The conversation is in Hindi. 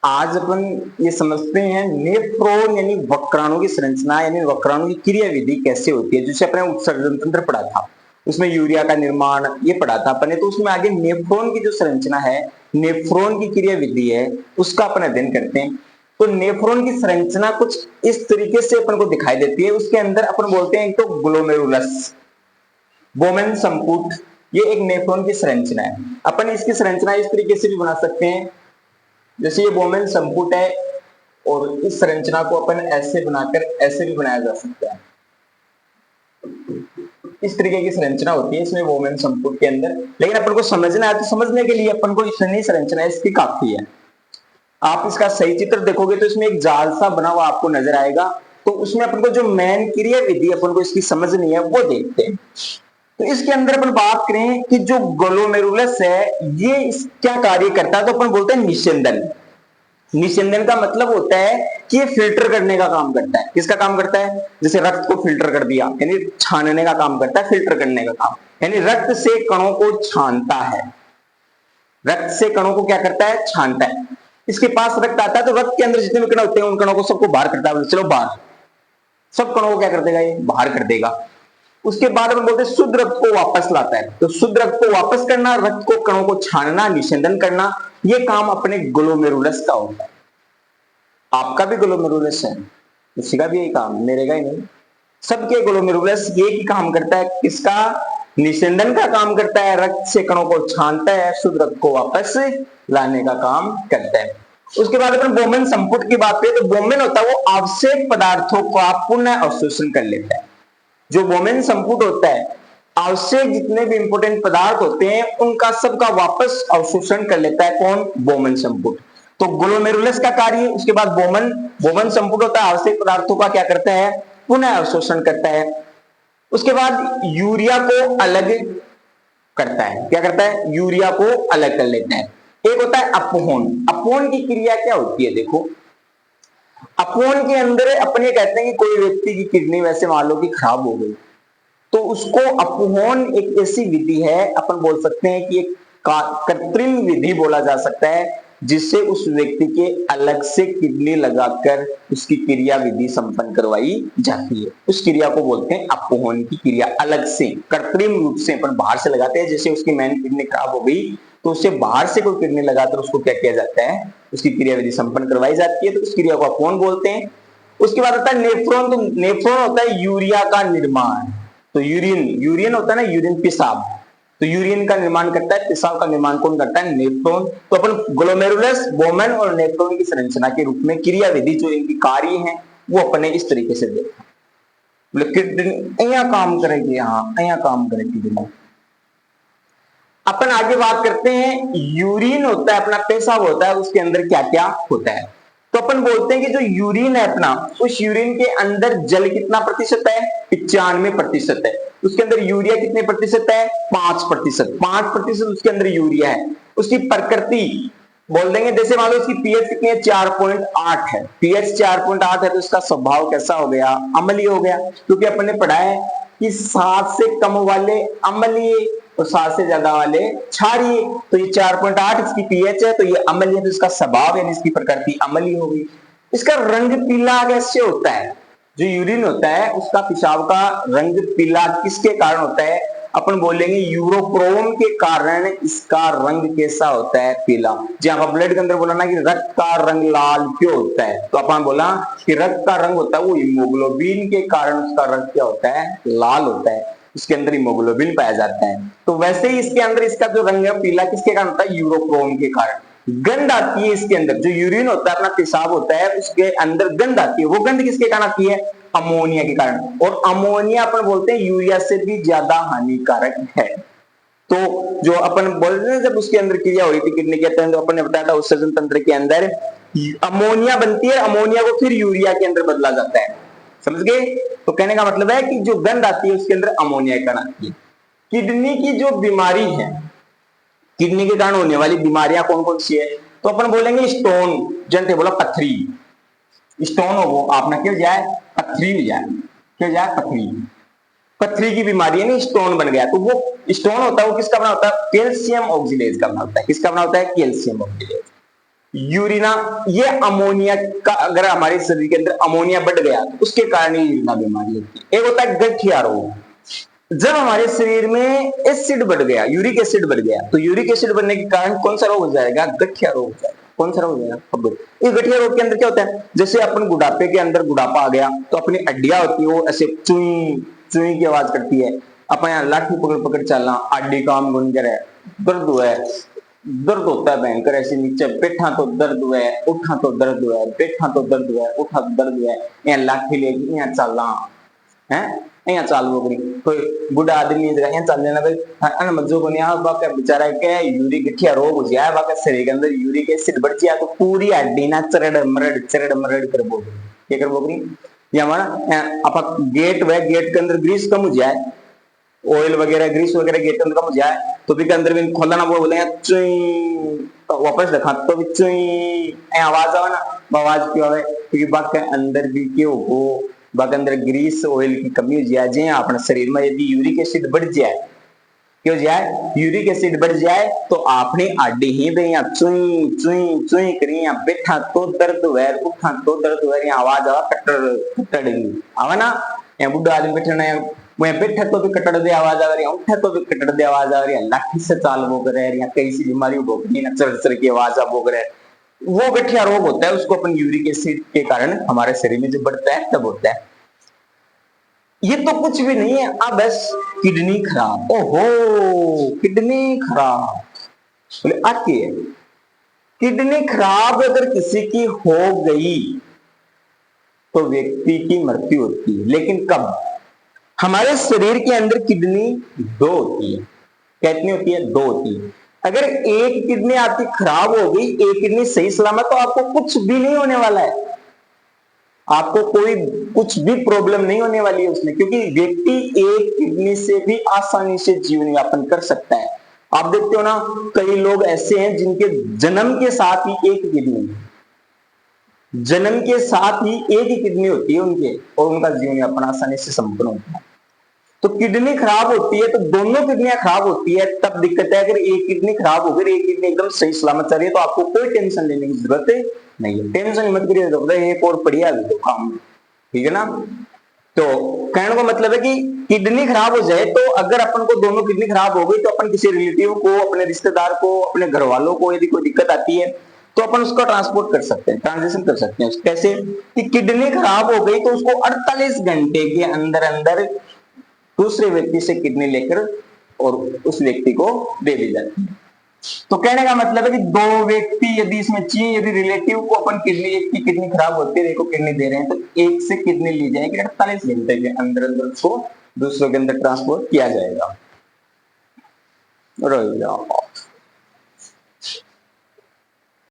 आज अपन ये समझते हैं नेफ्रॉन यानी वक्राणु की संरचना यानी वक्राणु की क्रियाविधि कैसे होती है। जैसे अपने उत्सर्जन तंत्र पढ़ा था, उसमें यूरिया का निर्माण ये पढ़ा था अपने, तो उसमें आगे नेफ्रॉन की जो संरचना है, नेफ्रॉन की क्रियाविधि है, उसका अपन अध्ययन करते हैं। तो नेफ्रॉन की संरचना कुछ इस तरीके से अपन को दिखाई देती है। उसके अंदर अपन बोलते हैं एक तो ग्लोमेरुलस, बोमेन संपुट, ये एक नेफ्रॉन की संरचना है। अपन इसकी संरचना इस तरीके से भी बना सकते हैं, जैसे ये बोमेन संपुट है और इस संरचना को अपन ऐसे बनाकर ऐसे भी बनाया जा सकता है। इस तरीके की संरचना होती है इसमें बोमेन संपुट के अंदर। लेकिन अपन को समझना है तो समझने के लिए अपन को इतनी संरचना इसकी काफी है। आप इसका सही चित्र देखोगे तो इसमें एक जाल सा बना हुआ आपको नजर आएगा। तो उसमें अपन को जो मेन क्रियाविधि अपन को इसकी समझनी है वो देखते हैं। तो इसके अंदर अपन बात करें कि जो ग्लोमेरुलस है ये क्या कार्य करता है, तो अपन बोलते हैं निस्यंदन। निस्यंदन का मतलब होता है कि ये फिल्टर करने का काम करता है। किसका काम करता है? जैसे रक्त को फिल्टर कर दिया, यानी छानने का काम करता है, फिल्टर करने का काम, यानी रक्त से कणों को छानता है। रक्त से कणों को क्या करता है? छानता है। इसके पास रक्त आता है तो रक्त के अंदर जितने भी कण होते हैं उन कणों को सबको बाहर करता है। चलो बाहर, सब कणों को क्या कर देगा? ये बाहर कर देगा। उसके बाद हम बोलते हैं शुद्ध रक्त को वापस लाता है। तो शुद्ध रक्त को वापस करना, रक्त को कणों को छानना, निस्यंदन करना, ये काम अपने ग्लोमेरुलस का होता है। आपका भी ग्लोमेरुलस है, किसी का भी यही काम, मेरे का ही नहीं, सबके ग्लोमेरुलस ये ही काम करता है। किसका? निस्यंदन का काम करता है, रक्त से कणों को छानता है, शुद्ध रक्त को वापस लाने का काम करता है। उसके बाद अपन बोमेन संपुट की बात करें तो बोमेन होता है वो आवश्यक पदार्थों का पुनः अवशोषण कर लेता है। जो बोमेन संपुट होता है, आवश्यक जितने भी इंपोर्टेंट पदार्थ होते हैं उनका सबका वापस अवशोषण कर लेता है। कौन? बोमेन संपुट। तो ग्लोमेरुलस का कार्य, उसके बाद बोमेन संपुट होता है, आवश्यक पदार्थों का क्या करता है? पुनः अवशोषण करता है। उसके बाद यूरिया को अलग करता है। क्या करता है? यूरिया को अलग कर लेता है। एक होता है अपहोन। अपहोन की क्रिया क्या होती है? देखो, अपहोन के अंदर अपने कहते हैं कि कोई व्यक्ति की किडनी वैसे मान लो कि खराब हो गई, तो उसको अपहोन एक ऐसी विधि है, अपन बोल सकते हैं कि एक कृत्रिम विधि बोला जा सकता है, जिससे उस व्यक्ति के अलग से किडनी लगाकर उसकी क्रिया विधि संपन्न करवाई जाती है। उस क्रिया को बोलते हैं अपहोन की क्रिया। अलग से कृत्रिम रूप से अपन बाहर से लगाते हैं। जैसे उसकी मेन किडनी खराब हो गई तो उससे बाहर से कोई किडनी लगाकर उसको क्या किया जाता है? उसकी क्रिया विधि संपन्न करवाई जाती है। तो उस क्रिया को अपहोन बोलते हैं। उसके बाद आता है नेफ्रॉन। तो नेफ्रॉन होता है यूरिया का निर्माण। तो यूरिन होता है ना, यूरिन पेशाब, तो यूरिन का निर्माण करता है, पेशाब का निर्माण कौन करता है? नेफ्रॉन। तो अपन ग्लोमेरुलस, बोमेन और नेफ्रॉन की संरचना के रूप में क्रिया विधि जो इनकी कार्य है वो अपने इस तरीके से देखा। किडनी यहाँ काम करेगी, हाँ यहाँ काम करेगी किडनी। अपन आगे बात करते हैं, यूरिन होता है अपना, पेशाब होता है, उसके अंदर क्या क्या होता है। तो अपन बोलते हैं कि जो यूरिन है अपना, उस यूरिन के अंदर जल कितना प्रतिशत है? 95% है। उसके अंदर यूरिया कितने प्रतिशत है? 5%। 5% उसके अंदर यूरिया है। उसकी प्रकृति बोल देंगे, जैसे मान लो उसकी पीएच कितनी है? 4.8 है। पीएच 4.8 है तो इसका स्वभाव कैसा हो गया? अम्लीय हो गया। क्योंकि अपन ने पढ़ा है कि 7 से कम वाले अम्लीय और 7 से ज्यादा वाले क्षारीय। तो ये 4.8 इसकी पीएच है, तो ये अम्लीय, तो इसका स्वभाव यानी इसकी प्रकृति अम्लीय हो गई। इसका रंग पीला कैसे होता है? जो यूरिन होता है उसका, पेशाब का रंग पीला किसके कारण होता है? अपन बोलेंगे यूरोक्रोम के कारण इसका रंग कैसा होता है? पीला। जहां ब्लड के अंदर बोला ना कि रक्त का रंग लाल क्यों होता है, तो अपन बोला कि रक्त का रंग होता है वो हीमोग्लोबिन के कारण उसका रंग क्या होता है? लाल होता है। इसके अंदर हीमोग्लोबिन पाया जाता है। तो वैसे ही इसके अंदर इसका जो रंग है पीला किसके कारण होता है? यूरोक्रोम के कारण। गंध आती है इसके अंदर, जो यूरिन होता है अपना, पेशाब होता है, उसके अंदर गंध आती है। वो गंध किसके कारण आती है? अमोनिया के कारण। और अमोनिया अपन बोलते हैं यूरिया से भी ज्यादा हानिकारक है। तो जो अपन बोल रहे हैं, जब उसके अंदर क्रिया हुई थी किडनी के अंदर, तो अपन ने बताया था उत्सर्जन तंत्र के अंदर अमोनिया बनती है। अमोनिया को फिर यूरिया के अंदर बदला जाता है। समझ गए? तो कहने का मतलब है कि जो गंध आती है उसके अंदर अमोनिया के कारण आती है। किडनी की जो बीमारी है, किडनी के कारण होने वाली बीमारियां कौन कौन सी है? तो अपन बोलेंगे स्टोन, जनते बोला पथरी, स्टोन हो वो आपने क्यों जाए? पथरी हो जाए। क्यों जाए? पथरी। पथरी की बीमारी है ना, स्टोन बन गया। तो वो स्टोन होता है वो किसका बना होता है? कैल्शियम ऑक्सीडेज का बना होता है। किसका बना होता है? Calcium oxidase. यूरिना, ये अमोनिया का, अगर हमारे शरीर के अंदर अमोनिया बढ़ गया तो उसके कारण ये यूरिना बीमारी होती है। एक होता है गठिया रोग, जब हमारे शरीर में एसिड बढ़ गया, यूरिक एसिड बढ़ गया, तो यूरिक एसिड बढ़ने के कारण कौन सा रोग हो जाएगा? गठिया रोग हो जाएगा। कौन सा रोग हो जाएगा? अब ये गठिया रोग के अंदर क्या होता है, जैसे अपन बुढ़ापे के अंदर बुढ़ापा आ गया तो अपनी हड्डियां होती है वो ऐसे चुई चुई की आवाज करती है, अपन यहाँ लाठी पकड़ पकड़ चलना, हड्डी काम गुन करे, दर्द हुआ है, दर्द होता है भयंकर, ऐसे नीचे बैठा तो दर्द हुआ है, उठा तो दर्द हुआ है, बैठा तो दर्द हुआ है, उठा तो दर्द हुआ है, यहाँ लाठी लेके यहाँ चलना है, અહીંયા ચાલવું કરી કોઈ બુઢા આદમી અહીંયા ચાલ લેना भाई અને मज्जो को नहीं बाका बेचारा के यूरिक गठिया रोग हो जाए, बाका शरीर के अंदर यूरिक एसिड बढ़ जाए तो पूरी हड्डी ना चरड़ मरड़ कर बोल क्या कर बोल या हमारा आप गेट व गेट के अंदर ग्रीस कम हो जाए, ऑयल वगैरह ग्रीस वगैरह गेट के अंदर कम हो जाए तो भी के अंदर भी खोलना बोले चुई तो वापस दिखा तो भी चुई आवाज आवे ना, आवाज क्यों आवे क्योंकि बाग के अंदर भी क्यों हो बाग अंदर ग्रीस ऑयल की कमी हो जाए, अपने शरीर में यदि यूरिक एसिड बढ़ जाए, क्यों जाए यूरिक एसिड बढ़ जाए तो आपने हड्डी ही भी यहाँ चुई चुई चुई करी, यहाँ बैठा तो दर्द हुआ, उठा तो दर्द हुआ, यहाँ आवाज आवा कटर कटड़ आवा ना, यहाँ बुढ़ा आदमी बैठा वह बैठा तो भी कटड़ दे आवाज आ रही है, उठा तो भी कटड़ दे आवाज आ रही है, लाठी से चाल वो करे, यहाँ कई सी बीमारी भोगनी ना चढ़ चढ़ की आवाज आप भोग रहे, वो गठिया रोग होता है, उसको अपन यूरिक एसिड के कारण हमारे शरीर में जो बढ़ता है तब होता है। ये तो कुछ भी नहीं है, अब बस किडनी खराब, ओहो किडनी खराब बोले आती है, किडनी खराब अगर किसी की हो गई तो व्यक्ति की मृत्यु होती है, लेकिन कब? हमारे शरीर के अंदर किडनी दो होती है, कितनी होती है? दो होती है। अगर एक किडनी आपकी खराब हो गई, एक किडनी सही सलामत, तो आपको कुछ भी नहीं होने वाला है, आपको कोई कुछ भी प्रॉब्लम नहीं होने वाली है उसमें, क्योंकि व्यक्ति एक किडनी से भी आसानी से जीवन यापन कर सकता है। आप देखते हो ना कई लोग ऐसे हैं जिनके जन्म के साथ ही एक किडनी, जन्म के साथ ही एक ही किडनी होती है उनके, और उनका जीवन यापन आसानी से संपन्न होता है। तो किडनी खराब होती है तो दोनों किडनियां खराब होती है तब दिक्कत है। अगर एक किडनी खराब हो गई, एक किडनी एकदम सही सलामत चल रही है तो आपको कोई टेंशन लेने की जरूरत नहीं है, टेंशन मत करिए, एक और बढ़िया तो काम, ठीक है ना। तो कहने का मतलब है कि किडनी खराब हो जाए तो अगर अपन को दोनों किडनी खराब हो गई तो अपन किसी रिलेटिव को, अपने रिश्तेदार को, अपने घर वालों को यदि कोई दिक्कत आती है तो अपन उसको ट्रांसपोर्ट कर सकते हैं, ट्रांजिशन कर सकते हैं। कैसे कि किडनी खराब हो गई तो उसको 48 घंटे के अंदर अंदर दूसरे व्यक्ति से किडनी लेकर और उस व्यक्ति को दे दी जाती है। तो कहने का मतलब है कि दो व्यक्ति यदि इसमें चाहिए, यदि रिलेटिव को अपन किडनी, एक की किडनी खराब होती है, देखो किडनी दे रहे हैं, तो एक से किडनी ली जाएगी, 48 घंटे के अंदर अंदर उसको दूसरों के अंदर ट्रांसपोर्ट किया जाएगा।